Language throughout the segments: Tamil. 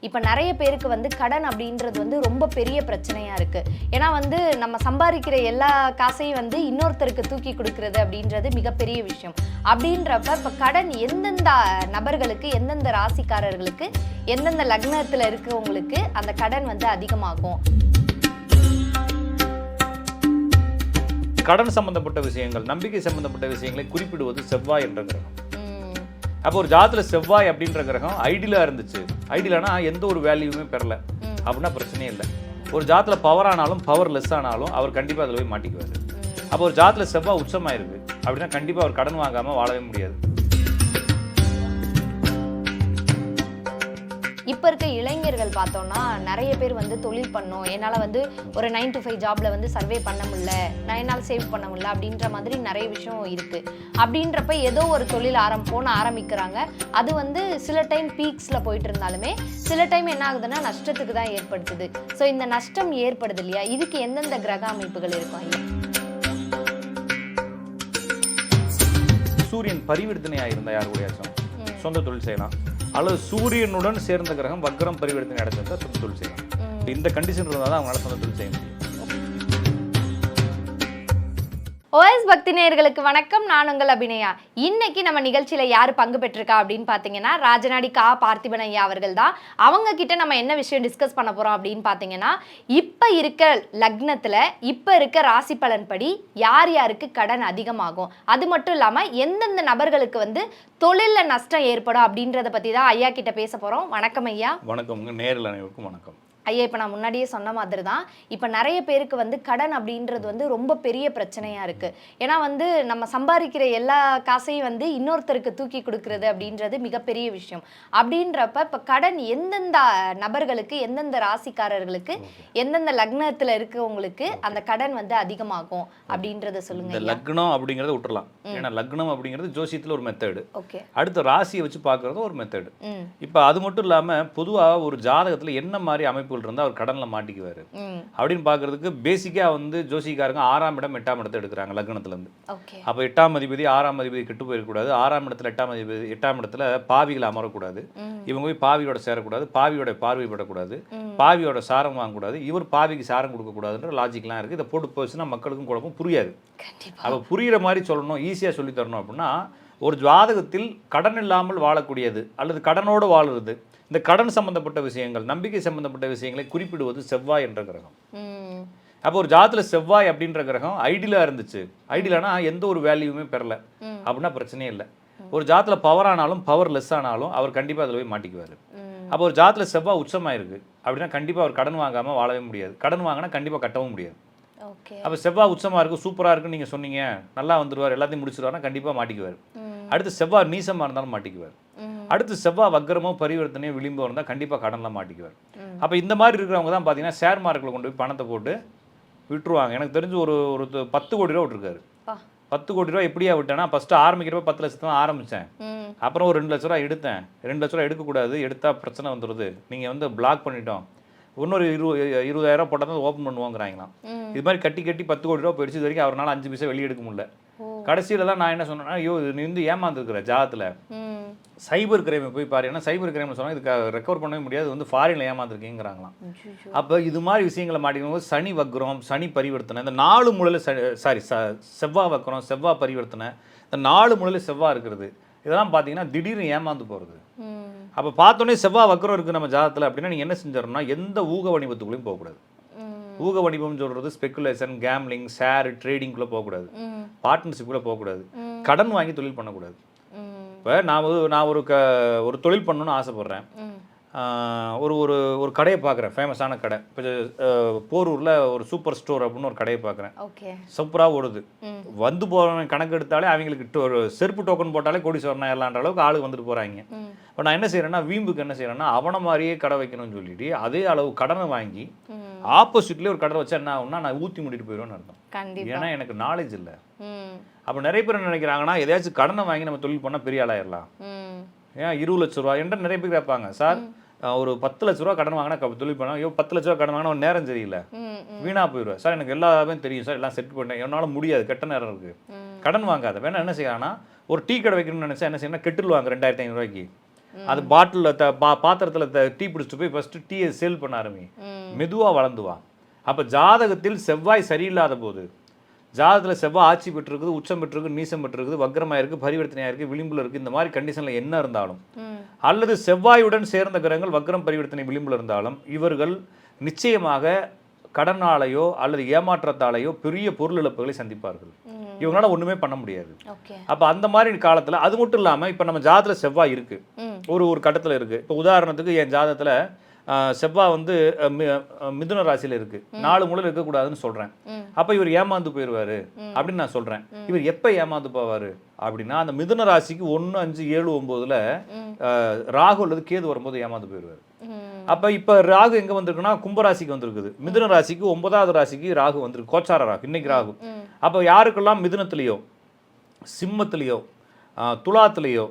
இப்போ நிறைய பேருக்கு வந்து கடன் அப்படின்றது வந்து ரொம்ப பெரிய பிரச்சனையாக இருக்குது. ஏன்னா வந்து நம்ம சம்பாதிக்கிற எல்லா காசையும் வந்து இன்னொருத்தருக்கு தூக்கி கொடுக்கறது அப்படின்றது மிகப்பெரிய விஷயம். அப்படின்றப்ப இப்போ கடன் எந்தெந்த நபர்களுக்கு, எந்தெந்த ராசிக்காரர்களுக்கு, எந்தெந்த லக்னத்தில் இருக்கவங்களுக்கு அந்த கடன் வந்து அதிகமாகும்? கடன் சம்பந்தப்பட்ட விஷயங்கள், நம்பிக்கை சம்பந்தப்பட்ட விஷயங்களை குறிப்பிடுவது செவ்வாய் என்ற கிரகம். அப்போ ஒரு ஜாதத்துல செவ்வாய் அப்படின்ற கிரகம் ஐடியலா இருந்துச்சு. ஐடியலானா எந்த ஒரு வேல்யூமே பெறல அப்படின்னா பிரச்சனையே இல்லை. ஒரு ஜாதத்துல பவர் ஆனாலும் பவர் லெஸ் ஆனாலும் அவர் கண்டிப்பா அதில் போய் மாட்டிக்குவாரு. அப்போ ஒரு ஜாதத்துல செவ்வாய் உச்சமாயிருக்கு அப்படின்னா கண்டிப்பா அவர் கடன் வாங்காம வாழவே முடியாது. இப்போ இருக்க இளைஞர்கள் பார்த்தோம்னா நிறைய பேர் வந்து தொழில் பண்ணோம், என்னால் வந்து ஒரு 9 to 5 ஜாப்ல வந்து சர்வே பண்ண முடியல, என்னால் சேவ் பண்ண முடியல அப்படின்ற மாதிரி நிறைய விஷயம் இருக்குது. அப்படின்றப்ப ஏதோ ஒரு தொழில் ஆரம்பிக்கிறாங்க. அது வந்து சில டைம் பீக்ஸில் போயிட்டு இருந்தாலுமே சில டைம் என்ன ஆகுதுன்னா நஷ்டத்துக்கு தான் ஏற்படுத்துது. ஸோ இந்த நஷ்டம் ஏற்படுது இல்லையா, இதுக்கு எந்தெந்த கிரக அமைப்புகள் இருக்கும் ஐயா? சூரியன் பரிவர்த்தனையாக இருந்தால் யாருடையாச்சும் சொந்த தொழில் செய்யலாம். அல்லது சூரியனுடன் சேர்ந்த கிரகம் வக்ரம் பரிவர்த்தனை அடைஞ்சிருந்தா சொந்த தொழில் செய்யலாம். இந்த கண்டிஷன் இருந்தால் தான் அவங்களால சொந்த தொழில் செய்ய முடியும். OS பக்தி நேயர்களுக்கு வணக்கம், நான் உங்கள் அபிநயா. இன்னைக்கு நம்ம நிகழ்ச்சியில யாரு பங்கு பெற்றிருக்கா அப்படின்னு பாத்தீங்கன்னா ராஜநாடி கா பார்த்திபன் ஐயா அவர்கள் தான். அவங்க கிட்ட நம்ம என்ன விஷயம் டிஸ்கஸ் பண்ண போறோம் அப்படின்னு பாத்தீங்கன்னா, இப்ப இருக்க லக்னத்துல இப்ப இருக்க ராசி பலன் படி யார் யாருக்கு கடன் அதிகமாகும், அது மட்டும் இல்லாம எந்தெந்த நபர்களுக்கு வந்து தொழில்ல நஷ்டம் ஏற்படும் அப்படின்றத பத்தி தான் ஐயா கிட்ட பேச போறோம். வணக்கம் ஐயா. வணக்கம், நேரில் அனைவருக்கும் வணக்கம். ஐயா, இப்போ நான் முன்னாடியே சொன்ன மாதிரி தான், இப்போ நிறைய பேருக்கு வந்து கடன் அப்படின்றது வந்து ரொம்ப பெரிய பிரச்சனையாக இருக்குது. ஏன்னா வந்து நம்ம சம்பாதிக்கிற எல்லா காசையும் வந்து இன்னொருத்தருக்கு தூக்கி கொடுக்கறது அப்படின்றது மிகப்பெரிய விஷயம். அப்படின்றப்ப இப்போ கடன் எந்தெந்த நபர்களுக்கு, எந்தெந்த ராசிக்காரர்களுக்கு, எந்தெந்த லக்னத்தில் இருக்கவங்களுக்கு அந்த கடன் வந்து அதிகமாகும் அப்படின்றத சொல்லுங்க. இந்த லக்னம் அப்படிங்கிறத விட்டுறலாம். ஏன்னா லக்னம் அப்படிங்கிறது ஜோசியத்தில் ஒரு மெத்தடு. ஓகே. அடுத்த ராசியை வச்சு பார்க்கறது ஒரு மெத்தடு. இப்போ அது மட்டும் இல்லாமல் பொதுவாக ஒரு ஜாதகத்தில் என்ன மாதிரி அமைப்பு இருந்தால் அவர் கடன்ல மாட்டிக்குவார் அப்படின்னு பார்க்கறதுக்கு பேசிக்காக வந்து ஜோசிக்காரங்க 6ஆம் இடம் 8ஆம் இடத்தை எடுக்கிறாங்க லக்னத்துலேருந்து. அப்போ 8ஆம் அதிபதி 6ஆம் அதிபதி கெட்டு போயிடக்கூடாது, 6ஆம் இடத்துல 8ஆம் இடத்துல பாவிகள் அமரக்கூடாது, இவங்க போய் பாவியோட சேரக்கூடாது, பாவியோட பார்வைப்படக்கூடாது, பாவியோட சாரம் வாங்கக்கூடாது, இவர் பாவிக்கு சாரம் கொடுக்கக்கூடாதுன்ற லாஜிக்லாம் இருக்குது. இதை போட்டு போச்சுன்னா மக்களுக்கும் குழப்பம் புரியாது. அப்போ புரிகிற மாதிரி சொல்லணும், ஈஸியாக சொல்லி தரணும் அப்படின்னா ஒரு ஜாதகத்தில் கடன் இல்லாமல் வாழக்கூடியது அல்லது கடனோடு வாழுறது, இந்த கடன் சம்பந்தப்பட்ட விஷயங்கள், நம்பிக்கை சம்பந்தப்பட்ட விஷயங்களை குறிப்பிடுவது செவ்வாய் என்ற கிரகம். அப்போ ஒரு ஜாதத்துல செவ்வாய் அப்படின்ற கிரகம் ஐடியலா இருந்துச்சு. ஐடியலானா எந்த ஒரு வேல்யூமே பெறல அப்படின்னா பிரச்சனையே இல்லை. ஒரு ஜாதத்துல பவர் ஆனாலும் பவர் லெஸ் ஆனாலும் அவர் கண்டிப்பா அதில் போய் மாட்டிக்குவார். அப்போ ஒரு ஜாதத்துல செவ்வாய் உச்சமாயிருக்கு அப்படின்னா கண்டிப்பா அவர் கடன் வாங்காம வாழவே முடியாது. கடன் வாங்கினா கண்டிப்பா கட்டவும் முடியாது. அப்போ செவ்வாய் உச்சமா இருக்கு, சூப்பரா இருக்குன்னு நீங்க சொன்னீங்க, நல்லா வந்துடுவார், எல்லாத்தையும் முடிச்சிருவாருன்னா கண்டிப்பா மாட்டிக்குவார். அடுத்து செவ்வாய் நீசமா இருந்தாலும் மாட்டிக்குவார். அடுத்து செவ்வாய் வக்கரமோ பரிவர்த்தனையோ விளிம்போ இருந்தால் கண்டிப்பாக கடன்லாம் மாட்டிக்குவார். அப்போ இந்த மாதிரி இருக்கிறவங்க தான் பார்த்தீங்கன்னா ஷேர் மார்க்கெட்டில் கொண்டு போய் பணத்தை போட்டு விட்டுருவாங்க. எனக்கு தெரிஞ்சு ஒரு 10 கோடி ரூபா விட்டுருக்காரு. 10 கோடி ரூபா எப்படியா விட்டேன்னா, ஃபஸ்ட்டு ஆரம்பிக்கிறப்ப 10 லட்சம் தான் ஆரம்பித்தேன், அப்புறம் ஒரு 2 லட்ச ரூபா எடுத்தேன். 2 லட்ச ரூபா எடுக்கக்கூடாது, எடுத்தால் பிரச்சனை வந்துடுது, நீங்கள் வந்து பிளாக் பண்ணிட்டோம், இன்னொரு 20,000 போட்டால் தான் ஓப்பன் பண்ணுவோங்கிறாங்களாம். இது மாதிரி கட்டி 10 கோடி ரூபா போயிடுச்சு. இது வரைக்கும் அவரால் 5 பைசா வெளியே எடுக்க முடியல. கடைசியில் தான் நான் என்ன சொன்னேன்னா, ஐயோ நீ வந்து ஏமாந்துருக்குற ஜாதத்தில் சைபர் கிரைமை போய் பாரு. ஏன்னா சைபர் கிரைம்னு சொன்னால் இதுக்கு ரெக்கவர் பண்ணவே முடியாது, வந்து ஃபாரினில் ஏமாந்துருக்கீங்கிறாங்களாம். அப்போ இது மாதிரி விஷயங்களை மாட்டிக்கும் போது சனி வக்ரம், சனி பரிவர்த்தனை, இந்த 4 மூலையில் செவ்வாய் வக்ரம், செவ்வாய் பரிவர்த்தனை, இந்த 4 மூலையில் செவ்வாய் இருக்கிறது, இதெல்லாம் பார்த்தீங்கன்னா திடீர்னு ஏமாந்து போகிறது. அப்போ பார்த்தோன்னே செவ்வாய் வக்ரம் இருக்குது நம்ம ஜாதத்தில் அப்படின்னா நீங்கள் என்ன செஞ்சிடணும்னா எந்த ஊக வணிபத்துக்குள்ளேயும் போகக்கூடாது. ஊக வணிபம் சொல்கிறது ஸ்பெக்குலேஷன், கேம்லிங், ஷேர் ட்ரேடிங்குள்ளே போகக்கூடாது, பார்ட்னர்ஷிப்புக்குள்ளே போகக்கூடாது, கடன் வாங்கி தொழில் பண்ணக்கூடாது. இப்போ நான் ஒரு தொழில் பண்ணணும்னு ஆசைப்பட்றேன். ஒரு ஒரு ஒரு கடையை பார்க்குறேன், ஃபேமஸான கடை. இப்போ போரூரில் ஒரு சூப்பர் ஸ்டோர் அப்படின்னு ஒரு கடையை பார்க்குறேன். சூப்பராக ஓடுது. வந்து போகிறவங்க கணக்கு எடுத்தாலே அவங்களுக்கு ஒரு செருப்பு டோக்கன் போட்டாலே கோடீஸ்வரன் ஆயிரலான்ற அளவுக்கு ஆளுக்கு வந்துட்டு போகிறாங்க. இப்போ நான் என்ன செய்கிறேன்னா, வீம்புக்கு என்ன செய்கிறேன்னா, அவனை மாதிரியே கடை வைக்கணும்னு சொல்லிட்டு அதே அளவு கடனை வாங்கி ஆப்போசிட்லேயே ஒரு கடை வச்சா என்ன ஆகும்னா நான் ஊற்றி மூடிட்டு போயிடுவேன்னு அர்த்தம். ஏன்னா எனக்கு நாலேஜ் இல்லை. அப்போ நிறைய பேர் நினைக்கிறாங்கன்னா எதையாச்சும் கடனை வாங்கி நம்ம தொழில் பண்ணால் பெரிய ஆளாயிடலாம். ஏன் 20 லட்ச ரூபா என்ற நிறைய பேர் கேட்பாங்க. சார் ஒரு 10 லட்ச ரூபா கடன் வாங்கினா தொழில் பண்ணா, ஐயோ 10 லட்ச ரூபா கடன் வாங்கினா ஒரு நேரம் சரியில்லை, வீணா போயிடுவேன் சார், எனக்கு எல்லாமே தெரியும் சார், எல்லாம் செட் பண்ணேன், என்னால் முடியாது, கெட்ட நேரம் இருக்குது. கடன் வாங்காத. வேணா என்ன செய்யலாம்னா, ஒரு டீ கடை வைக்கணும்னு நினச்சா என்ன செய்யணும், கெட்டில் வாங்க 2,500 ரூபாய்க்கு. அது பாட்டிலில் பாத்திரத்தில் டீ பிடிச்சிட்டு போய் ஃபஸ்ட்டு டீயை சேல் பண்ண ஆரம்பி, மெதுவாக வளர்ந்துவான். அப்போ ஜாதகத்தில் செவ்வாய் சரியில்லாத போது, ஜாதகத்தில் செவ்வாய் ஆட்சி பெற்றிருக்குது, உச்சம் பெற்றிருக்கு, நீசம் பெற்றிருக்குது, வக்ரமாக இருக்குது, பரிவர்த்தனையாக இருக்குது, விளிம்பில் இருக்குது, இந்த மாதிரி கண்டிஷனில் என்ன இருந்தாலும், அல்லது செவ்வாயுடன் சேர்ந்த கிரகங்கள் வக்ரம் பரிவர்த்தனை விளிம்பில் இருந்தாலும் இவர்கள் நிச்சயமாக கடனாலேயோ அல்லது ஏமாற்றத்தாலேயோ பெரிய பொருள் இழப்புகளை சந்திப்பார்கள். இவங்களால ஒண்ணுமே பண்ண முடியாது. அப்ப அந்த மாதிரி காலத்துல அது மட்டும் இல்லாம இப்ப நம்ம ஜாதகத்துல செவ்வாய் இருக்கு, ஒரு கட்டத்துல இருக்கு. இப்ப உதாரணத்துக்கு என் ஜாதகத்துல செவ்வாய் வந்து மிதுன ராசியில இருக்கு, 4 மூலையில் இருக்கக்கூடாதுன்னு சொல்றேன். அப்ப இவர் ஏமாந்து போயிடுவாரு அப்படின்னு நான் சொல்றேன். இவர் எப்ப ஏமாந்து போவாரு அப்படின்னா அந்த மிதுன ராசிக்கு 1, 5, 7, 9ல ராகு அல்லது கேது வரும்போது ஏமாந்து போயிடுவாரு. அப்ப இப்ப ராகு எங்க வந்திருக்குன்னா கும்பராசிக்கு வந்திருக்குது, மிதுன ராசிக்கு 9வது ராசிக்கு ராகு வந்திருக்கு, கோச்சார ராகு இன்னைக்கு ராகு. அப்ப யாருக்கெல்லாம் மிதுனத்திலேயோ சிம்மத்திலேயோ துலாத்திலேயோ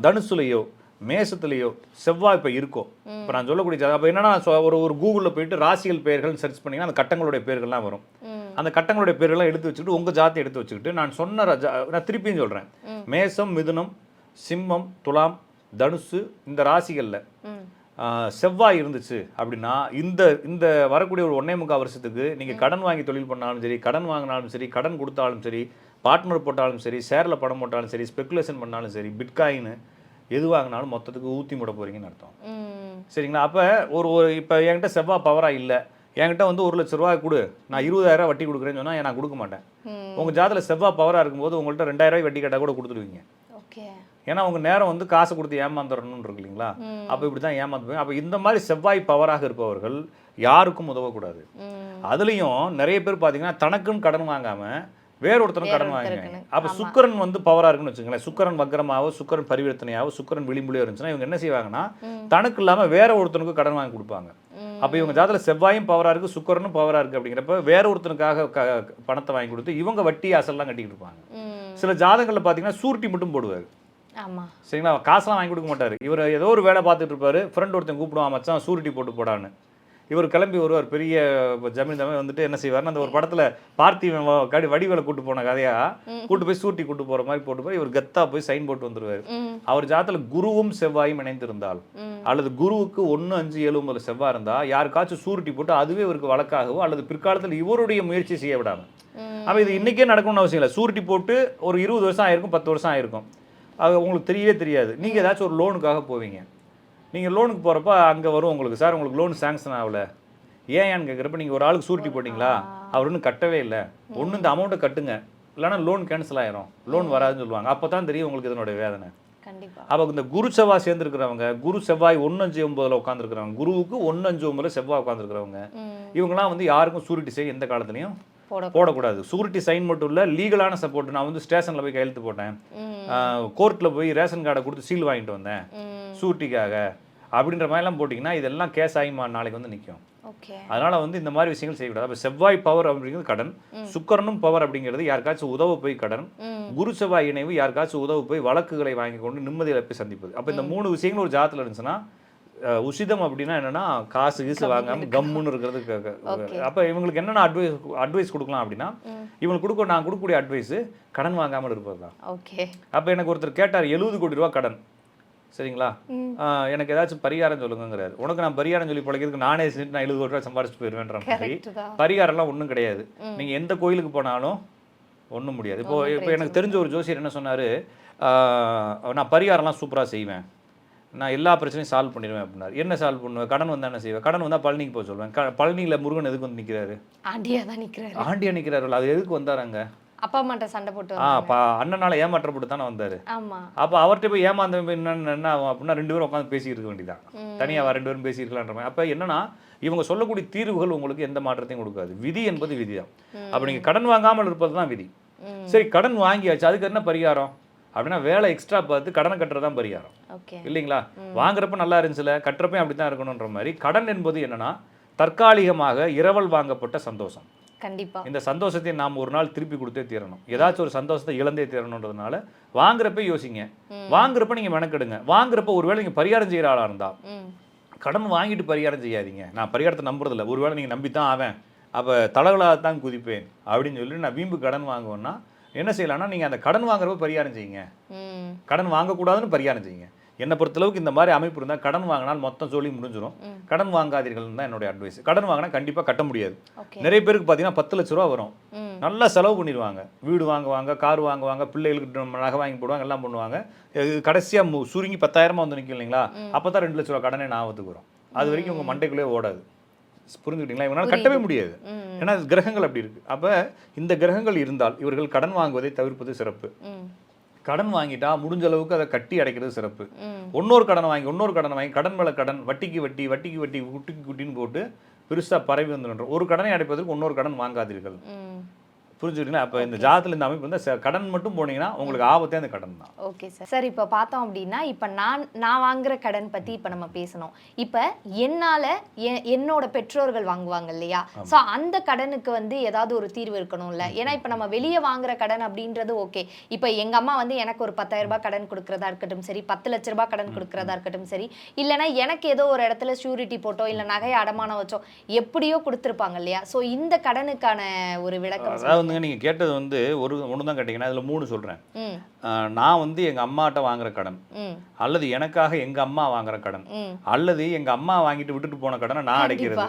தனுசுலையோ மேசத்துலேயோ செவ்வாய் இப்போ இருக்கும். இப்போ நான் சொல்லக்கூடிய அப்போ என்னன்னா ஒரு கூகுளில் போயிட்டு ராசிகள் பெயர்கள் சர்ச் பண்ணிங்கன்னா அந்த கட்டங்களுடைய பேர்கள்லாம் வரும். அந்த கட்டங்களுடைய பேர்கள்லாம் எடுத்து வச்சுக்கிட்டு உங்கள் ஜாத்தை எடுத்து வச்சுக்கிட்டு நான் சொன்ன நான் திருப்பியும் சொல்கிறேன், மேசம் மிதுனம் சிம்மம் துலாம் தனுசு இந்த ராசிகளில் செவ்வாய் இருந்துச்சு அப்படின்னா இந்த வரக்கூடிய ஒரு 1.25 வருஷத்துக்கு நீங்கள் கடன் வாங்கி தொழில் பண்ணாலும் சரி, கடன் வாங்கினாலும் சரி, கடன் கொடுத்தாலும் சரி, பார்ட்னர் போட்டாலும் சரி, ஷேரில் பணம் போட்டாலும் சரி, ஸ்பெக்குலேஷன் பண்ணாலும் சரி, பிட்காயின் எது வாங்கினாலும் மொத்தத்துக்கு ஊற்றி முட போறீங்கன்னு அர்த்தம். சரிங்களா? அப்போ இப்போ என்கிட்ட செவ்வாய் பவராக இல்லை, என்கிட்ட வந்து 1 லட்ச ரூபாய் கொடு, நான் 20,000 வட்டி கொடுக்குறேன்னு சொன்னால் நான் கொடுக்க மாட்டேன். உங்கள் ஜாதகத்தில் செவ்வாய் பவராக இருக்கும்போது உங்கள்கிட்ட 2,000 வட்டி கேட்டால் கூட கொடுத்துருவீங்க. ஏன்னா உங்கள் நேரம் வந்து காசை கொடுத்து ஏமாந்துடணும்னு இருக்கு இல்லைங்களா? அப்போ இப்படி தான் ஏமாந்துப்போம். அப்போ இந்த மாதிரி செவ்வாய் பவராக இருப்பவர்கள் யாருக்கும் உதவக்கூடாது. அதுலேயும் நிறைய பேர் பார்த்தீங்கன்னா தனக்குன்னு கடன் வாங்காமல் வேறொருத்தரும் கடன் வாங்கிங்க. அப்போ சுக்கரன் வந்து பவராக இருக்குன்னு வச்சுங்களேன், சுக்கரன் வக்ரமாவோ சுக்கரன் பரிவர்த்தனையாவோ சுக்கரன் விளிம்புலையோ இருந்துச்சுன்னா இவங்க என்ன செய்வாங்கன்னா தனக்கு இல்லாமல் வேற ஒருத்தனுக்கு கடன் வாங்கி கொடுப்பாங்க. அப்போ இவங்க ஜாதகத்தில் செவ்வாயும் பவராக இருக்குது, சுக்கரனும் பவராக இருக்குது. அப்படிங்கிறப்ப வேற ஒருத்தனுக்காக பணத்தை வாங்கி கொடுத்து இவங்க வட்டி அசல்லாம் கட்டிக்கிட்டு இருப்பாங்க. சில ஜாதகங்களில் பார்த்தீங்கன்னா சூரிட்டி மட்டும் போடுவார். சரிங்களா? காசெல்லாம் வாங்கி கொடுக்க மாட்டார். இவர் ஏதோ ஒரு வேலை பார்த்துட்டு இருப்பாரு, ஃப்ரெண்ட் ஒருத்தன் கூப்பிடுவான், மச்சான் சூரிட்டி போட்டு போடான்னு. இவர் கிளம்பி வருவார், பெரிய ஜமீன்தாமே வந்துட்டு என்ன செய்வார்னு அந்த ஒரு படத்தில் பார்த்திவன் வடிவேலை கூட்டு போன கதையா கூட்டு போய் சூட்டி கூட்டு போகிற மாதிரி போட்டு போய் இவர் கெத்தா போய் சைன் போட்டு வந்துருவார். அவர் ஜாதகத்தில் குருவும் செவ்வாயும் இணைந்திருந்தால் அல்லது குருவுக்கு 1, 5, 7, 9 செவ்வாய் இருந்தால் யாருக்காச்சும் சூரிட்டி போட்டு அதுவே இவருக்கு வழக்காகவோ அல்லது பிற்காலத்தில் இவருடைய முயற்சி செய்ய விடாமல். அப்போ இது இன்றைக்கே நடக்கணும்னு அவசியம் இல்லை. சூரிட்டி போட்டு ஒரு 20 வருஷம் ஆயிருக்கும், 10 வருஷம் ஆயிருக்கும், அது உங்களுக்கு தெரியவே தெரியாது. நீங்கள் ஏதாச்சும் ஒரு லோனுக்காக போவீங்க, நீங்கள் லோனுக்கு போகிறப்ப அங்கே வரும் உங்களுக்கு, சார் உங்களுக்கு லோன் சேங்ஷன் ஆகலை ஏன்னு கேட்குறப்ப நீங்கள் ஒரு ஆளுக்கு சூரிட்டி போட்டிங்களா, அவர் இன்னும் கட்டவே இல்லை, ஒன்று இந்த அமௌண்ட்டை கட்டுங்க இல்லைன்னா லோன் கேன்சல் ஆயிரும், லோன் வராதுன்னு சொல்லுவாங்க. அப்போ தான் தெரியும் உங்களுக்கு இதனுடைய வேதனை. அப்போ இந்த குரு செவ்வாய் சேர்ந்துருக்கிறவங்க, குரு செவ்வாய் 1, 5, 9ல் உட்காந்துருக்கிறவங்க, குருவுக்கு 1, 5, 9ல் செவ்வாய் உட்காந்துருக்கிறவங்க, இவங்களாம் வந்து யாருக்கும் சூரிட்டி செய்ய எந்த காலத்துலையும் போடக்கூடாது. சூரிட்டி சைன் மட்டும் இல்லை, லீகலான சப்போர்ட். நான் வந்து ஸ்டேஷனில் போய் கையெழுத்து போட்டேன், கோர்ட்டில் போய் ரேஷன் கார்டை கொடுத்து சீல் வாங்கிட்டு வந்தேன் சூரிட்டிக்காக அப்படின்ற மாதிரிலாம் போட்டிங்கன்னா இதெல்லாம் கேஸ் ஆகி நாளைக்கு வந்து நிற்கும். அதனால வந்து இந்த மாதிரி விஷயங்கள் செய்யக்கூடாது. அப்போ செவ்வாய் பவர் அப்படிங்கிறது கடன், சுக்கரனும் பவர் அப்படிங்கிறது யாருக்காச்சும் உதவ போய் கடன், குரு செவ்வாய் இணைவு யாருக்காச்சும் உதவ போய் வழக்குகளை வாங்கி கொண்டு நிம்மதி இழப்பை சந்திப்பது. அப்போ இந்த 3 விஷயங்கள் ஒரு ஜாதகத்தில் இருந்துச்சுன்னா உசிதம் அப்படின்னா என்னன்னா காசு கீசு வாங்காம கம்முன்னு இருக்கிறது. அப்போ இவங்களுக்கு என்னென்ன அட்வைஸ் கொடுக்கலாம் அப்படின்னா இவங்களுக்கு நான் கொடுக்கக்கூடிய அட்வைஸ் கடன் வாங்காமல் இருப்பது தான். அப்போ எனக்கு ஒருத்தர் கேட்டார் 70 கோடி ரூபா கடன், சரிங்களா, எனக்கு ஏதாச்சும் பரிகாரம் சொல்லுங்கிறாரு. உனக்கு நான் பரிகாரம் சொல்லி பழகிறதுக்கு நானே செஞ்சுட்டு நான் 70 கோடி ரூபா சம்பாரிச்சுட்டு போயிடுவேன்ற மாதிரி. பரிகாரம்லாம் ஒன்றும் கிடையாது. நீங்கள் எந்த கோயிலுக்கு போனாலும் ஒன்றும் முடியாது. இப்போ எனக்கு தெரிஞ்ச ஒரு ஜோசியர் என்ன சொன்னார், நான் பரிகாரம்லாம் சூப்பராக செய்வேன், நான் எல்லா பிரச்சனையும் சால்வ் பண்ணிடுவேன் அப்படின்னாரு. என்ன சால்வ் பண்ணுவேன்? கடன் வந்தால் என்ன செய்வேன்? கடன் வந்தால் பழனிக்கு போக சொல்லுவேன். பழனியில் முருகன் எதுக்கு வந்து நிற்கிறாரு? ஆண்டியா நிற்கிறாரு. அது எதுக்கு வந்தாராங்க? அப்பா அம்மாட்ட சண்டை போட்டு அண்ணனால ஏமாற்றப்பட்டு தானே வந்தாரு. அப்போ அவர்கிட்ட போய் ஏமாந்த என்ன ஆகும் அப்படின்னா 2 பேரும் உட்காந்து பேசிட்டு இருக்க வேண்டியதான், தனியாக 2 பேரும் பேசியிருக்கலான்ற மாதிரி. அப்போ என்னன்னா இவங்க சொல்லக்கூடிய தீர்வுகள் உங்களுக்கு எந்த மாற்றத்தையும் கொடுக்காது. விதி என்பது விதி தான். அப்போ நீங்கள் கடன் வாங்காமல் இருப்பது தான் விதி. சரி, கடன் வாங்கியாச்சு, அதுக்கு என்ன பரிகாரம் அப்படின்னா வேலை எக்ஸ்ட்ரா பார்த்து கடனை கட்டுறதான் பரிகாரம் இல்லைங்களா? வாங்குறப்ப நல்லா இருந்துச்சுல, கட்டுறப்ப அப்படி தான் இருக்கணுன்ற மாதிரி. கடன் என்பது என்னன்னா தற்காலிகமாக இரவல் வாங்கப்பட்ட சந்தோஷம். இந்த சந்தோஷத்தை நாம் ஒரு நாள் திருப்பி கொடுத்தே தீரணும். ஏதாச்சும் ஒரு சந்தோஷத்தை இழந்தே தீரணுன்றதுனால வாங்குறப்ப யோசிங்க, வாங்குறப்ப நீங்க மெனக்கெடுங்க. வாங்குறப்ப ஒருவேளை நீங்க பரிகாரம் செய்யற ஆளா இருந்தா கடன் வாங்கிட்டு பரிகாரம் செய்யாதீங்க. நான் பரிகாரத்தை நம்புறதில்ல. ஒருவேளை நீங்க நம்பித்தான் ஆவேன், அப்போ தலைகளாகத்தான் குதிப்பேன் அப்படின்னு சொல்லி நான் வீம்பு கடன் வாங்குவேன்னா என்ன செய்யலாம்னா நீங்கள் அந்த கடன் வாங்குறப்ப பரிகாரம் செய்யுங்க, கடன் வாங்கக்கூடாதுன்னு பரிகாரம் செய்யுங்க. என்னை பொறுத்தளவுக்கு இந்த மாதிரி அமைப்பு இருந்தால் கடன் வாங்கினால் மொத்தம் சொல்லி முடிஞ்சிடும். கடன் வாங்காதீர்கள்னு தான் என்னுடைய அட்வைஸ். கடன் வாங்கினா கண்டிப்பாக கட்ட முடியாது. நிறைய பேருக்கு பார்த்தீங்கன்னா 10 லட்ச ரூபா வரும், நல்லா செலவு பண்ணிடுவாங்க, வீடு வாங்குவாங்க, கார் வாங்குவாங்க, பிள்ளைகளுக்கு நகை வாங்கி போடுவாங்க, எல்லாம் பண்ணுவாங்க. கடைசியாக சுருங்கி 10,000 வந்து நிற்கும் இல்லைங்களா, அப்போ தான் 2 லட்ச ரூபா கடனே ஞாபகத்துக்கு வரும். அது வரைக்கும் உங்கள் மண்டைக்குள்ளே ஓடாது. புரிஞ்சுக்கிட்டீங்களா? இவங்களால கட்டவே முடியாது. ஏன்னா கிரகங்கள் அப்படி இருக்கு. அப்போ இந்த கிரகங்கள் இருந்தால் இவர்கள் கடன் வாங்குவதை தவிர்ப்பது சிறப்பு. கடன் வாங்கிட்டா முடிஞ்ச அளவுக்கு அதை கட்டி அடைக்கிறது சிறப்பு. இன்னொரு கடன் வாங்கி கடன் மேல கடன், வட்டிக்கு வட்டி, குட்டிக்கு குட்டின்னு போட்டு பெருசா பரவி வந்துடும். ஒரு கடனை அடைப்பதற்கு இன்னொரு கடன் வாங்காதீர்கள். புரிஞ்சுக்கிட்டீங்களா? அப்போ இந்த ஜாதகத்தில் இந்த அமைப்பு வந்து கடன் மட்டும் போனீங்கன்னா உங்களுக்கு ஆபத்தே அந்த கடன் தான். Okay sir. சார் இப்போ பார்த்தோம் அப்படின்னா இப்போ நான் வாங்குற கடன் பற்றி இப்போ நம்ம பேசணும். இப்போ என்னால் என்னோட பெற்றோர்கள் வாங்குவாங்க இல்லையா, ஸோ அந்த கடனுக்கு வந்து ஏதாவது ஒரு தீர்வு இருக்கணும்ல. ஏன்னா இப்போ நம்ம வெளியே வாங்குற கடன் அப்படின்றது ஓகே. இப்போ எங்கள் அம்மா வந்து எனக்கு ஒரு 10,000 ரூபாய் கடன் கொடுக்குறதா இருக்கட்டும் சரி, 10 லட்ச ரூபாய் கடன் கொடுக்குறதா இருக்கட்டும் சரி, இல்லைனா எனக்கு ஏதோ ஒரு இடத்துல ஷூரிட்டி போட்டோ இல்லை நகையை அடமானம் வச்சோ எப்படியோ கொடுத்துருப்பாங்க இல்லையா. ஸோ இந்த கடனுக்கான ஒரு விளக்கம். நீங்க கேட்டது வந்து ஒன்று தான் கேட்டீங்கன்னா அதில் 3 சொல்றேன். நான் வந்து எங்க அம்மாட்ட வாங்குற கடன், அல்லது எனக்காக எங்க அம்மா வாங்குற கடன், அல்லது எங்க அம்மா வாங்கிட்டு விட்டுட்டு போன கடனை நான் அடைக்கிறது.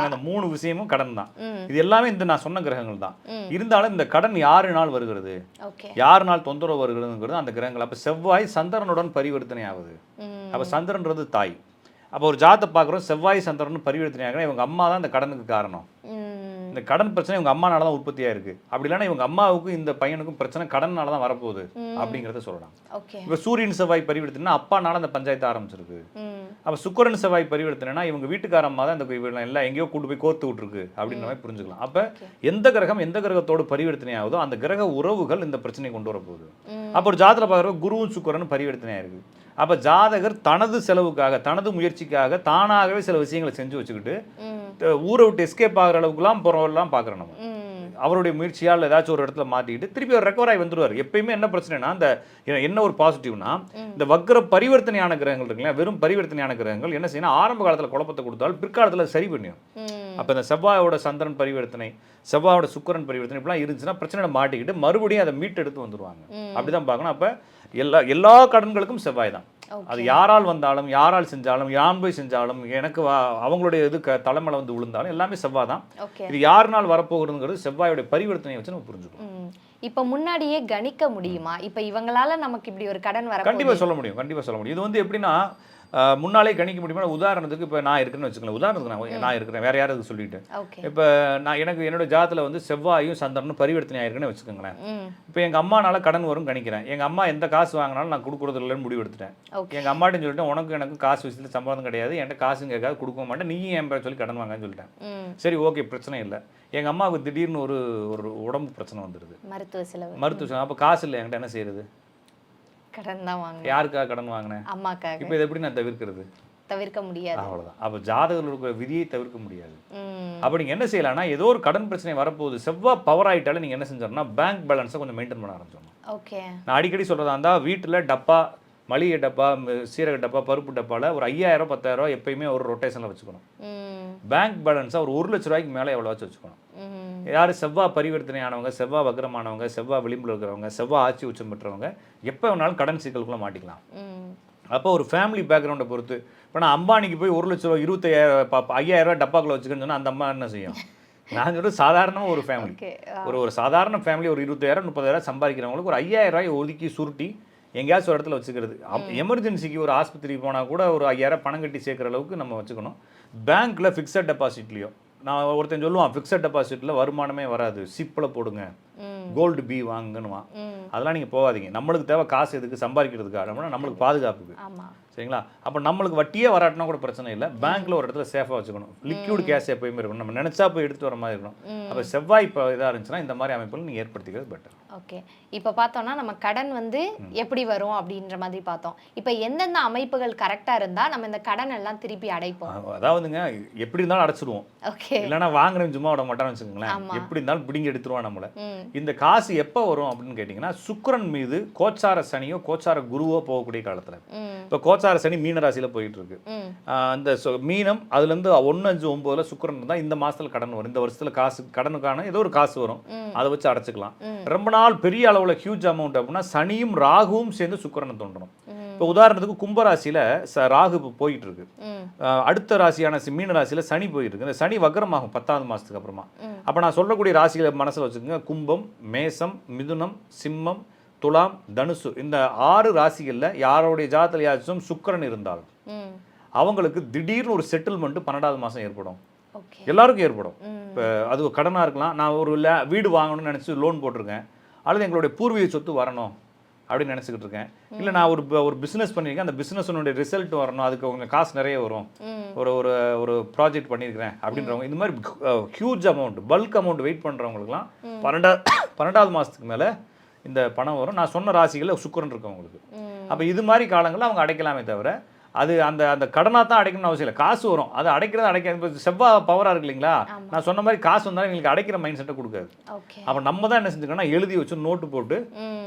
அந்த 3 விஷயமும் கடன் தான். இது எல்லாமே இந்த நான் சொன்ன கிரகங்கள் தான். இருந்தாலும் இந்த கடன் யாருனால் வருகிறது, யாருனால் தொந்தரவு வருகிறதுங்கிறது அந்த கிரகங்கள். அப்ப செவ்வாய் சந்திரனுடன் பரிவர்த்தனை ஆகுது. அப்ப சந்திரன்றது தாய். அப்போ ஒரு ஜாதத்தை பார்க்குறோம், செவ்வாய் சந்திரன் பரிவர்த்தனை ஆகிற இவங்க அம்மா தான் இந்த கடனுக்கு காரணம். இந்த கடன் பிரச்சனை இவங்க அம்மானால தான் உற்பத்தியாக இருக்கு. அப்படி இல்லைன்னா இவங்க அம்மாவுக்கும் இந்த பையனுக்கும் பிரச்சனை கடனால தான் வரப்போகுது அப்படிங்கிறத சொல்லலாம். இப்போ சூரியன் செவ்வாய் பரிவர்த்தனை அப்பானால அந்த பஞ்சாயத்து ஆரம்பிச்சிருக்கு. அப்போ சுக்கிரன் செவ்வாய் பரிவர்த்தனைனா இவங்க வீட்டுக்கார அம்மா தான் இந்த எல்லாம் எங்கேயோ கூட்டு போய் கோர்த்து விட்டுருக்கு அப்படின்ற மாதிரி புரிஞ்சுக்கலாம். அப்போ எந்த கிரகம் எந்த கிரகத்தோடு பரிவர்த்தனை ஆகுதோ அந்த கிரக உறவுகள் இந்த பிரச்சனையை கொண்டு வரப்போகுது. அப்போ ஒரு ஜாதகத்தில் பார்க்குற குருவும் சுக்கிரனும் பரிவர்த்தனையாக இருக்கு. அப்போ ஜாதகர் தனது செலவுக்காக தனது முயற்சிக்காக தானாகவே சில விஷயங்களை செஞ்சு வச்சுக்கிட்டு ஊரை விட்டு எஸ்கேப் ஆகிற அளவுக்குலாம் போகிறவரெல்லாம் பார்க்குறோம். நம்ம அவருடைய முயற்சியால் ஏதாச்சும் ஒரு இடத்துல மாட்டிக்கிட்டு திருப்பி அவர் ரெக்கவர் ஆகி வந்துடுவார். எப்பயுமே என்ன பிரச்சனைனா இந்த என்ன ஒரு பாசிட்டிவ்னா இந்த வக்ர பரிவர்த்தனையான கிரகங்கள் இருக்குல்ல, வெறும் பரிவர்த்தனையான கிரகங்கள் என்ன செய்யணும், ஆரம்ப காலத்தில் குழப்பத்தை கொடுத்தால் பிற்காலத்தில் சரி பண்ணியும். அப்போ இந்த செவ்வாயோட சந்திரன் பரிவர்த்தனை, செவ்வாயோட சுக்கிரன் பரிவர்த்தனை இப்படிலாம் இருந்துச்சுன்னா பிரச்சனை மாட்டிக்கிட்டு மறுபடியும் அதை மீட்டு எடுத்து வந்துடுவாங்க. அப்படிதான் பார்க்கணும். அப்போ எல்லா கடன்களுக்கும் செவ்வாய் தான். அது யாரால் வந்தாலும் யாரால் செஞ்சாலும் யான் போய் செஞ்சாலும் எனக்கு அவங்களுடைய இது தலைமையில வந்து விழுந்தாலும் எல்லாமே செவ்வாய் தான். இது யாருனால் வரப்போகிறதுங்கிறது செவ்வாயோட பரிவர்த்தனையை வச்சு நம்ம புரிஞ்சுக்கணும். இப்ப முன்னாடியே கணிக்க முடியுமா? இப்ப இவங்களால நமக்கு இப்படி ஒரு கடன் வர கண்டிப்பா சொல்ல முடியும். இது வந்து எப்படின்னா முன்னாலே கணிக்க முடியுமா? உதாரணத்துக்கு இப்போ நான் இருக்குன்னு வச்சுக்கலாம். உதாரணத்துக்கு நான் இருக்கிறேன், வேற யாராவது சொல்லிட்டு இப்போ நான் என்னோட ஜாதத்தில் வந்து செவ்வாயும் சந்திரனும் பரிவர்த்தனை ஆயிருக்குன்னு வச்சுக்கோங்களேன். இப்போ எங்கள் அம்மானால கடன் வரும் கணிக்கிறேன். எங்கள் அம்மா எந்த காசு வாங்கினாலும் நான் கொடுக்குறது இல்லைன்னு முடிவு எடுத்துட்டேன். எங்கள் அம்மாட்டையும் சொல்லிட்டேன், உனக்கு எனக்கு காசு விஷயத்தில் சம்பாதம் கிடையாது, என்கிட்ட காசும் கேட்காது, கொடுக்க மாட்டேன், நீயும் என் பேர் சொல்லி கடன் வாங்கன்னு சொல்லிட்டேன். சரி ஓகே, பிரச்சனை இல்லை. எங்கள் அம்மாவுக்கு திடீர்னு ஒரு உடம்பு பிரச்சனை வந்துடுது, மருத்துவ செலவு. அப்போ காசு இல்லை, என்கிட்ட என்ன செய்யறது? கடன் தான் வாங்க. யாருக்காக கடன் வாங்கினேன்? அம்மாக்காக. இப்போ இதை எப்படி நான் தவிர்க்க முடியாது. அவ்வளவுதான். அப்ப ஜாதகத்தில் இருக்கிற விதியை தவிர்க்க முடியாது. அப்ப நீங்க என்ன செய்யலாம்னா, ஏதோ ஒரு கடன் பிரச்சனை வரப்போகுது, செவ்வாய் பவர் ஆயிட்டாலும் நீங்க என்ன செஞ்சோம்னா பேங்க் பேலன்ஸை கொஞ்சம் மெயின்டைன் பண்ண ஆரம்பிச்சோம். நான் அடிக்கடி சொல்றதா இருந்தா வீட்டுல டப்பா, மளிகை டப்பா, சீரக டப்பா, பருப்பு டப்பால ஒரு 5,000 10,000 எப்பயுமே ஒரு ரொட்டேஷன்ல வச்சுக்கணும். பேங்க் பேலன்ஸா ஒரு 1 லட்ச ரூபாய்க்கு மேலே எவ்வளவாச்சும் வச்சுக்கணும். யார் செவ்வாய் பரிவர்த்தனை ஆனவங்க, செவ்வாய் வக்ரமானவங்க, செவ்வாய் விளிம்பில் இருக்கிறவங்க, செவ்வாய் ஆட்சி உச்சம் பெற்றவங்க எப்போ வேணாலும் கடன் சிக்கலுக்குள்ள மாட்டிக்கலாம். அப்போ ஒரு ஃபேமிலி பேக்ரவுண்டை பொறுத்து இப்போ நான் அம்பானிக்கு போய் 1 லட்ச ரூபா 5,000 ரூபா டப்பாக்குள்ள வச்சுக்கன்னு சொன்னால் அந்த அம்மா என்ன செய்யும்? நான் சொல்கிறது சாதாரணமாக ஒரு ஃபேமிலி, ஒரு சாதாரண ஃபேமிலி ஒரு 20,000 30,000 சம்பாதிக்கிறவங்களுக்கு ஒரு 5,000 ரூபாய் ஒதுக்கி சுருட்டி எங்கேயாச்சும் ஒரு இடத்துல வச்சுக்கிறது. எமர்ஜென்சிக்கு ஒரு ஆஸ்பத்திரிக்கு போனால் கூட ஒரு 5,000 பணம் கட்டி சேர்க்குற அளவுக்கு நம்ம வச்சுக்கணும். பேங்க்கில் ஃபிக்ஸட் டெபாசிட்லேயோ நான் ஒருத்தன் சொல்லுவான், ஃபிக்ஸட் டெபாசிட்டில் வருமானமே வராது, சிப்பில் போடுங்க, கோல்டு பி வாங்குன்னுவான். அதெல்லாம் நீங்கள் போகாதீங்க. நம்மளுக்கு தேவை காசு எதுக்கு? சம்பாதிக்கிறதுக்காக, நம்மளுக்கு பாதுகாப்புக்கு. சரிங்களா? அப்போ நம்மளுக்கு வட்டியே வராட்டினா கூட பிரச்சனை இல்லை. பேங்க்ல ஒரு இடத்துல சேஃபாக வச்சுக்கணும். லிக்விட் கேஷ் எப்பயுமே இருக்கணும், நம்ம நினைச்சா போய் எடுத்து வர மாதிரி இருக்கணும். அப்போ செவ்வாய் இப்போ இதாக இருந்துச்சுன்னா இந்த மாதிரி அமைப்புகள் நீங்கள் ஏற்படுத்திக்கிறது பெட்டர். ஓகே, இப்போ பார்த்தோம்னா நம்ம கடன் வந்து எப்படி வரும் அப்படின்ற மாதிரி பார்த்தோம். இப்போ எந்தெந்த அமைப்புகள் கரெக்டாக இருந்தால் நம்ம இந்த கடன் எல்லாம் திருப்பி அடைப்போம்? அதாவதுங்க எப்படி இருந்தாலும் அடைச்சிடுவோம். ஓகே, இல்லைன்னா வாங்குறேன் சும்மா விட மாட்டான்னு வச்சுக்கோங்களேன். எப்படி இருந்தாலும் பிடிங்கி எடுத்துருவான் நம்மளை. இந்த காசு எப்போ வரும் அப்படின்னு கேட்டிங்கன்னா சுக்கிரன் மீது கோச்சார சனியோ கோச்சார குருவோ போகக்கூடிய காலத்தில். இப்போ கோச்சார சனி மீன ராசியில் போயிட்டு இருக்கு. அந்த மீனம் அதுலேருந்து 1-5-9 சுக்கிரன் இருந்தால் இந்த மாதத்தில் கடன் வரும். இந்த வருஷத்தில் காசு கடனுக்கான ஏதோ ஒரு காசு வரும், அதை வச்சு அடைச்சிக்கலாம். ரொம்ப நாள் பெரிய அளவில் ஹியூஜ் அமௌண்ட் அப்படின்னா சனியும் ராகுவும் சேர்ந்து சுக்கிரனை தோன்றணும். இப்போ உதாரணத்துக்கு கும்பராசியில் ராகு இப்போ போயிட்டு இருக்கு. அடுத்த ராசியான மீன ராசியில் சனி போயிட்டு இருக்கு. இந்த சனி வக்ரமாகும் 10வது மாதத்துக்கு அப்புறமா. அப்போ நான் சொல்லக்கூடிய ராசிகளை மனசில் வச்சுக்கோங்க. கும்பம், மேசம், மிதுனம், சிம்மம், துலாம், தனுசு, இந்த 6 ராசிகளில் யாரோடைய ஜாதகத்தில் யாச்சும் சுக்கிரன் இருந்தாலும் அவங்களுக்கு திடீர்னு ஒரு செட்டில்மெண்ட் 12வது மாதம் ஏற்படும். எல்லாருக்கும் ஏற்படும். இப்போ அது கடனாக இருக்கலாம். நான் ஒரு வீடு வாங்கணும்னு நினச்சி லோன் போட்டிருக்கேன், அல்லது எங்களுடைய பூர்வீக சொத்து வரணும் அப்படின்னு நினச்சிக்கிட்டு இருக்கேன். இல்லை நான் ஒரு பிஸ்னஸ் பண்ணியிருக்கேன், அந்த பிஸ்னஸனுடைய ரிசல்ட் வரணும், அதுக்கு உங்கள் காசு நிறைய வரும், ஒரு ஒரு ஒரு ப்ராஜெக்ட் பண்ணியிருக்கிறேன் அப்படின்றவங்க, இந்த மாதிரி huge amount, bulk amount wait பண்ணுறவங்களுக்குலாம் 12வது மாதத்துக்கு மேலே இந்த பணம் வரும். நான் சொன்ன ராசிகளில் சுக்கிரன் இருக்கவங்களுக்கு. அப்போ இது மாதிரி காலங்களில் அவங்க அடைக்கலாமே தவிர அது அந்த அந்த கடனாக தான் அடைக்கணும்னு அவசியம் இல்லை. காசு வரும், அது அடைக்கிறது இப்போ செவ்வாய் பவராக இருக்கு இல்லைங்களா. நான் சொன்ன மாதிரி காசு வந்தாலும் எங்களுக்கு அடைக்கிற மைண்ட் செட்டை கொடுக்காது. அப்போ நம்ம தான் என்ன செஞ்சுக்கணும்னா எழுதி வச்சு நோட்டு போட்டு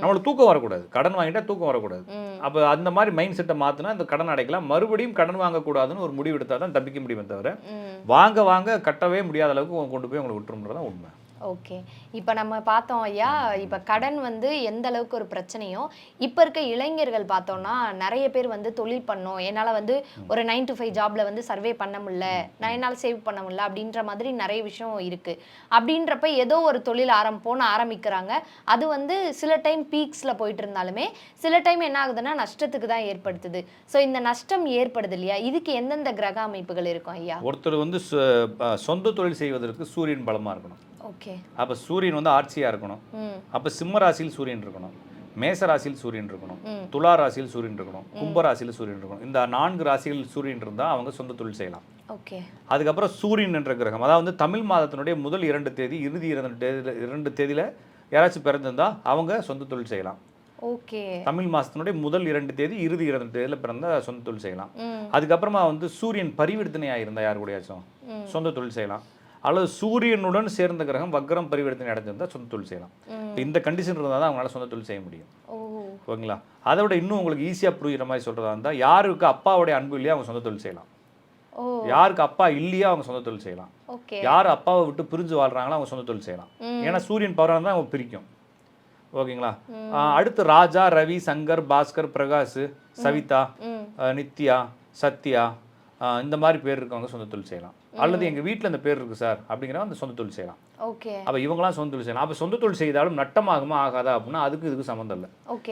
நம்மளுக்கு தூக்கம் வரக்கூடாது, கடன் வாங்கிட்டா தூக்கம் வரக்கூடாது. அப்போ அந்த மாதிரி மைண்ட் செட்டை மாற்றினா இந்த கடன் அடைக்கலாம். மறுபடியும் கடன் வாங்கக்கூடாதுன்னு ஒரு முடிவு எடுத்தால் தான் தப்பிக்க முடியுமே தவிர வாங்க கட்டவே முடியாத அளவுக்கு கொண்டு போய் உங்களை விட்டுருன்றதான் உண்மை. ஓகே, இப்போ நம்ம பார்த்தோம் ஐயா, இப்போ கடன் வந்து எந்த அளவுக்கு ஒரு பிரச்சனையோ, இப்போ இருக்க இளைஞர்கள் பார்த்தோம்னா நிறைய பேர் வந்து தொழில் பண்ணோம், என்னால் வந்து ஒரு 9 to 5 ஜாப்ல வந்து சர்வே பண்ண முடியல, நான் என்னால் சேவ் பண்ண முடியல அப்படின்ற மாதிரி நிறைய விஷயம் இருக்குது. அப்படின்றப்ப ஏதோ ஒரு தொழில் ஆரம்பிக்கிறாங்க. அது வந்து சில டைம் பீக்ஸில் போயிட்டு இருந்தாலுமே சில டைம் என்ன ஆகுதுன்னா நஷ்டத்துக்கு தான் ஏற்படுத்துது. ஸோ இந்த நஷ்டம் ஏற்படுது இல்லையா, இதுக்கு எந்தெந்த கிரக அமைப்புகள் இருக்கும் ஐயா? ஒருத்தர் வந்து சொந்த தொழில் செய்வதற்கு சூரியன் பலமாக இருக்கணும். ஓகே, அப்போ சூரியன் வந்து ஆட்சியாக இருக்கணும். அப்போ சிம்ம ராசியில் சூரியன் இருக்கணும், மேச ராசியில் சூரியன் இருக்கணும், துலா ராசியில் சூரியன் இருக்கணும், கும்ப ராசியில் சூரியன் இருக்கணும். இந்த 4 ராசிகள் சூரியன் இருந்தால் அவங்க சொந்த தொழில் செய்யலாம். ஓகே, அதுக்கப்புறம் சூரியன் என்ற கிரகம், அதாவது தமிழ் மாதத்தினுடைய முதல் 2 தேதி இறுதி 2 தேதியில் யாராச்சும் பிறந்திருந்தா அவங்க சொந்த தொழில் செய்யலாம். ஓகே, தமிழ் மாதத்தினுடைய முதல் 2 தேதி இறுதி 2 தேதியில் பிறந்தா சொந்த தொழில் செய்யலாம். அதுக்கப்புறமா வந்து சூரியன் பரிவர்த்தனையாக இருந்தால் யார் கூடயாச்சும் சொந்த தொழில் செய்யலாம். அல்லது சூரியனுடன் சேர்ந்த கிரகம் வக்ரம் பரிவர்த்தனை அடைஞ்சிருந்தால் சொந்த தொழில் செய்யலாம். இந்த கண்டிஷன் இருந்தால் தான் அவங்களால சொந்த தொழில் செய்ய முடியும். ஓகேங்களா? அதை விட இன்னும் உங்களுக்கு ஈஸியாக புரிகிற மாதிரி சொல்கிறதா இருந்தால், யாருக்கு அப்பாவுடைய அன்பு இல்லையா அவங்க சொந்த தொழில் செய்யலாம். யாருக்கு அப்பா இல்லையா அவங்க சொந்த தொழில் செய்யலாம். யார் அப்பாவை விட்டு பிரிஞ்சு வாழ்றாங்களோ அவங்க சொந்த தொழில் செய்யலாம். ஏன்னா சூரியன் பவராக தான் அவங்க பிரிக்கும். ஓகேங்களா? அடுத்து ராஜா, ரவி, சங்கர், பாஸ்கர், பிரகாஷ், சவிதா, நித்யா, சத்யா, இந்த மாதிரி பேர் இருக்கவங்க சொந்த தொழில் செய்யலாம். அல்லது எங்கள் வீட்டில் இந்த பேர் இருக்குது சார் அப்படிங்கிறவங்க அந்த சொந்த தொழில் செய்யலாம். ஓகே, அப்போ இவங்களாம் சொந்த தொழில் செய்யலாம். அப்போ சொந்த தொழில் செய்தாலும் நட்டமாகுமா ஆகாதா அப்படின்னா அதுக்கு இதுக்கு சம்மந்தம் இல்லை.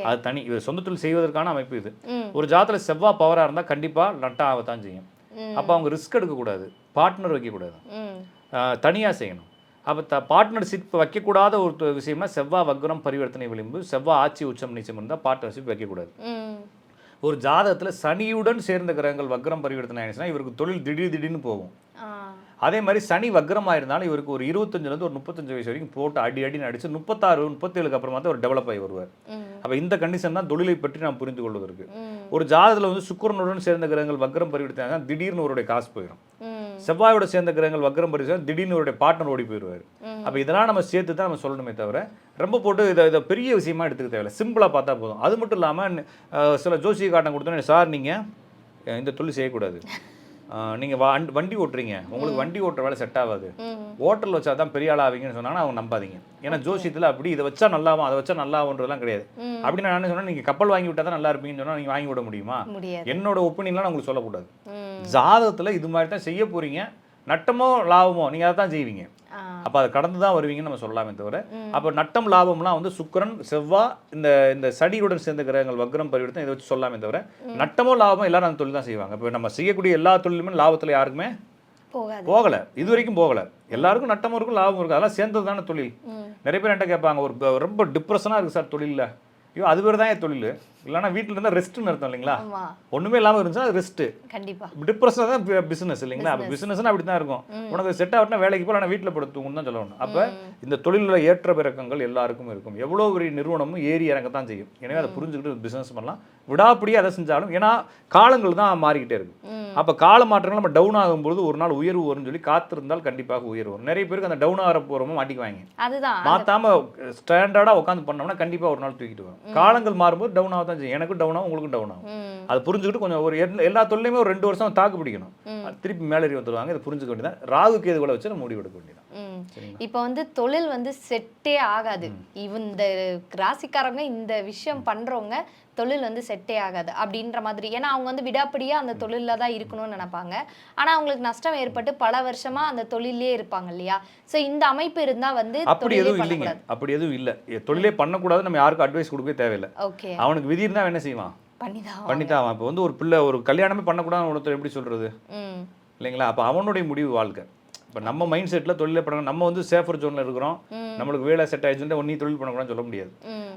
அது தனி. இது சொந்த தொழில் செய்வதற்கான அமைப்பு இது. ஒரு ஜாதகத்தில் செவ்வாய் பவராக இருந்தால் கண்டிப்பாக நட்டம் ஆகத்தான் செய்யும். அப்போ அவங்க ரிஸ்க் எடுக்கக்கூடாது, பார்ட்னர் வைக்கக்கூடாது, தனியாக செய்யணும். அப்போ பார்ட்னர்ஷிப் வைக்கக்கூடாத ஒரு விஷயம்னா செவ்வாய் வக்ரம் பரிவர்த்தனை விளிம்பு, செவ்வாய் ஆட்சி உச்சம் நீச்சம் இருந்தால் பார்ட்னர்ஷிப் வைக்கக்கூடாது. ஒரு ஜாதகத்தில் சனியுடன் சேர்ந்த கிரகங்கள் வக்ரம் பரிவர்த்தனை ஆயிடுச்சுன்னா இவருக்கு தொழில் திடீர்னு போகும். அதே மாதிரி சனி வக்ரமாக இருந்தாலும் இவருக்கு ஒரு 25லேருந்து ஒரு 35 வயசு வரைக்கும் போட்டு அடின்னு அடிச்சு 36, 37க்கு அப்புறமா தான் ஒரு டெவலப் ஆகி வருவார். அப்போ இந்த கண்டிஷன் தான் தொழிலை பற்றி நாம் புரிந்து கொள்வதற்கு. ஒரு ஜாதகத்தில் வந்து சுக்கிரனுடன் சேர்ந்த கிரகங்கள் வக்ரம் பரிவர்த்தனை திடீர்னு அவருடைய காசு போயிடும். செவ்வாயோட சேர்ந்த கிரகங்கள் வக்ரம் பரிவர்த்தனை திடீர்னு அவருடைய பார்ட்னர் ஓடி போயிடுவார். அப்போ இதெல்லாம் நம்ம சேர்த்து தான் நம்ம சொல்லணுமே தவிர ரொம்ப போட்டு இதை பெரிய விஷயமா எடுத்துக்க தேவையில்லை. சிம்பிளாக பார்த்தா போதும். அது மட்டும் இல்லாமல் சில ஜோசிய காட்டம் கொடுத்தோன்னே, சார் நீங்கள் இந்த தொழில் செய்யக்கூடாது, நீங்கள் வண்டி ஓட்டுறீங்க, உங்களுக்கு வண்டி ஓட்டுற வேலை செட் ஆகாது, ஹோட்டல் வச்சா தான் பெரிய ஆள் ஆவீங்கன்னு சொன்னாங்கன்னா அவங்க நம்பாதீங்க. ஏன்னா ஜோசியத்தில் அப்படி இதை வச்சா நல்லாவும் அதை வச்சா நல்லாவுன்றதுலாம் கிடையாது. அப்படின்னு நான் சொன்னால் நீங்கள் கப்பல் வாங்கி விட்டால் தான் நல்லா இருப்பீங்கன்னு சொன்னால் நீங்கள் வாங்கி விட முடியுமா? என்னோட ஒப்பீனியன்லாம் நான் உங்களுக்கு சொல்லக்கூடாது. ஜாதகத்தில் இது மாதிரி தான் செய்ய போகிறீங்க, நட்டமோ லாபமோ நீங்கள் அதை தான் செய்வீங்க. அப்போ அதை கடந்து தான் வருவீங்கன்னு நம்ம சொல்லலாமே தவிர, அப்போ நட்டம் லாபம்லாம் வந்து சுக்கிரன், செவ்வாய், இந்த சனியுடன் சேர்ந்த கிரகங்கள் வக்ரம் பரிவர்த்தனை இதை வச்சு சொல்லாமே தவிர நட்டமோ லாபமோ எல்லாரும் அந்த தொழில் தான் செய்வாங்க. இப்போ நம்ம செய்யக்கூடிய எல்லா தொழிலுமே லாபத்தில் யாருக்குமே போகலை, இது வரைக்கும் போகலை. எல்லாருக்கும் நட்டமும் இருக்கும் லாபமும் இருக்கும், அதெல்லாம் சேர்ந்தது தானே தொழில். நிறைய பேர் என்கிட்ட கேட்பாங்க, ஒரு ரொம்ப டிப்ரெஷனாக இருக்குது சார் தொழிலில். ஐயோ அது பேர் தான் என் தொழில், இல்லைன்னா வீட்டில் இருந்தால் ரெஸ்ட்டுன்னு அர்த்தம் இல்லைங்களா? ஒன்றுமே இல்லாமல் இருந்துச்சுன்னா அது ரெஸ்ட்டு. கண்டிப்பாக டிப்ரெஷனாக தான் பிஸ்னஸ் இல்லைங்களா? அப்போ பிஸ்னஸ்னா அப்படி தான் இருக்கும். உனக்கு செட் ஆகிட்டுனா வேலைக்கு போய் ஆனால் வீட்டில் படுத்துங்கன்னு தான் சொல்லணும். அப்போ இந்த தொழிலில் ஏற்ற இறக்கங்கள் எல்லாருக்கும் இருக்கும். எவ்வளோ ஒரு நிறுவனமும் ஏறி இறங்கத்தான் செய்யும். எனவே அதை புரிஞ்சுக்கிட்டு பிஸ்னஸ் பண்ணலாம். விடாப்படியே அதை செஞ்சாலும், ஏன்னா காலங்கள் தான் மாறிக்கிட்டே இருக்கு. அப்போ கால மாற்றங்கள் நம்ம டவுன் ஆகும்போது ஒரு நாள் உயர்வு வரும்னு சொல்லி காத்திருந்தால் கண்டிப்பாக உயர்வு வரும். நிறைய பேருக்கு அந்த டவுன் ஆகிற போகிறோமோ மாட்டிக்குவாங்க. அதுதான் மாற்றாம ஸ்டாண்டர்டாக உட்காந்து பண்ணோம்னா கண்டிப்பாக ஒரு நாள் தூக்கிட்டு வரும். காலங்கள் மாறும்போது டவுன் ஆக தான் செய்யும். எனக்கும் டவுன் ஆகும், உங்களுக்கும் டவுன் ஆகும். அதை புரிஞ்சுக்கிட்டு கொஞ்சம் ஒரு எல்லா தொழிலையுமே ஒரு 2 வருஷம் தாக்கு பிடிக்கணும். திருப்பி மேலேறி வந்துடுவாங்க. இதை புரிஞ்சுக்க வேண்டியதான். ராகு கேது கூட வச்சு நம்ம முடிவு எடுக்க வேண்டியதான். சரிங்களா? இப்போ வந்து தொழில் வந்து செட்டே ஆகாது. இந்த ராசிக்காரங்க இந்த விஷயம் பண்றவங்க தொழில் வந்து செட்டே ஆகாது அப்படின்ற மாதிரி. ஏன்னா அவங்க வந்து விடாப்பிடியா அந்த தொழில்ல தான் இருக்கணும்னு நினைப்பாங்க. ஆனா அவங்களுக்கு நஷ்டம் ஏற்பட்டு பல வருஷமா அந்த தொழிலே இருப்பாங்க இல்லையா? ஸோ இந்த அமைப்பு இருந்தா வந்து அப்படி தொழிலே எதுவும் இல்லைங்க. பண்ணக்கூடாது. அப்படி எதுவும் இல்லை. தொழிலே பண்ணக்கூடாது, நம்ம யாருக்கும் அட்வைஸ் கொடுக்கவே தேவையில்லை. ஓகே. அவனுக்கு விதி இருந்தால் என்ன செய்வான்? பண்ணிதான் பண்ணித்தான் அவன். இப்போ வந்து ஒரு பிள்ளை ஒரு கல்யாணமே பண்ணக்கூடாதுன்னு ஒருத்தர் எப்படி சொல்றது ம் இல்லைங்களா? அப்போ அவனுடைய முடிவு வாழ்க்கை. இப்போ நம்ம மைண்ட் செட்டில் தொழிலே பண்ண, நம்ம வந்து சேஃபர் ஜோனில் இருக்கிறோம், நம்மளுக்கு வேலை செட் ஆயிடுச்சுட்டு நீ தொழில் பண்ணக்கூடாதுன்னு சொல்ல முடியாது.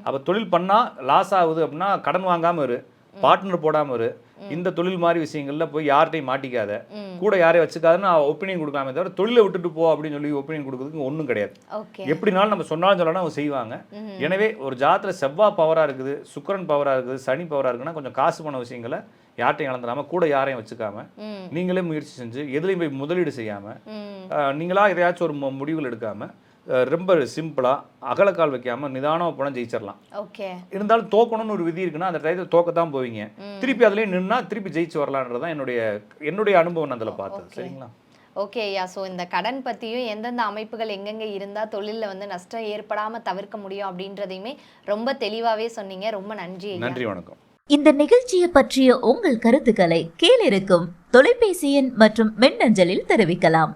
அப்போ தொழில் பண்ணால் லாஸ் ஆகுது அப்படின்னா கடன் வாங்காமல் இரு, பார்ட்னர் போடாமல் இரு, இந்த தொழில் மாதிரி விஷயங்கள்ல போய் யார்கிட்டையும் மாட்டிக்காத, கூட யாரையும் வச்சுக்காதுன்னு ஒப்பீனியன் கொடுக்கலாமே தவிர தொழிலை விட்டுட்டு போ அப்படின்னு சொல்லி ஒப்பீனியன் கொடுக்குறதுக்கு ஒன்றும் கிடையாது. ஓகே. எப்படினாலும் நம்ம சொன்னாலும் சொல்லலாம் அவங்க செய்வாங்க. எனவே ஒரு ஜாதகத்தில் செவ்வாய் பவராக இருக்குது, சுக்கிரன் பவராக இருக்குது, சனி பவராக இருக்குன்னா கொஞ்சம் காசு பண்ண விஷயங்களை யார்ட்டையும் இழந்துடாம, கூட யாரையும் வச்சுக்காம, நீங்களே முயற்சி செஞ்சு எதுலையும் போய் முதலீடு செய்யாம, நீங்களா எதையாச்சும் ஒரு முடிவுகள் எடுக்காம, ரொம்ப சிம்பிளா அகலக்கால் வைக்காம நிதானமா போனால் ஜெயிச்சிடலாம். ஓகே. இருந்தாலும் தோக்கணும்னு ஒரு விதி இருக்குன்னா அந்த டயத்தில் தோக்கத்தான் போவீங்க. திருப்பி அதுலேயே நின்னா திருப்பி ஜெயிச்சு வரலான்றதான் என்னுடைய அனுபவம் நான் அதில் பார்த்தது. சரிங்களா? ஓகே ஐயா. ஸோ இந்த கடன் பற்றியும் எந்தெந்த அமைப்புகள் எங்கெங்கே இருந்தால் தொழிலில் வந்து நஷ்டம் ஏற்படாமல் தவிர்க்க முடியும் அப்படின்றதையுமே ரொம்ப தெளிவாகவே சொன்னீங்க. ரொம்ப நன்றி ஐயா. நன்றி, வணக்கம். இந்த நிகழ்ச்சியை பற்றிய உங்கள் கருத்துக்களை கீழிருக்கும் தொலைபேசி எண் மற்றும் மின்னஞ்சலில் தெரிவிக்கலாம்.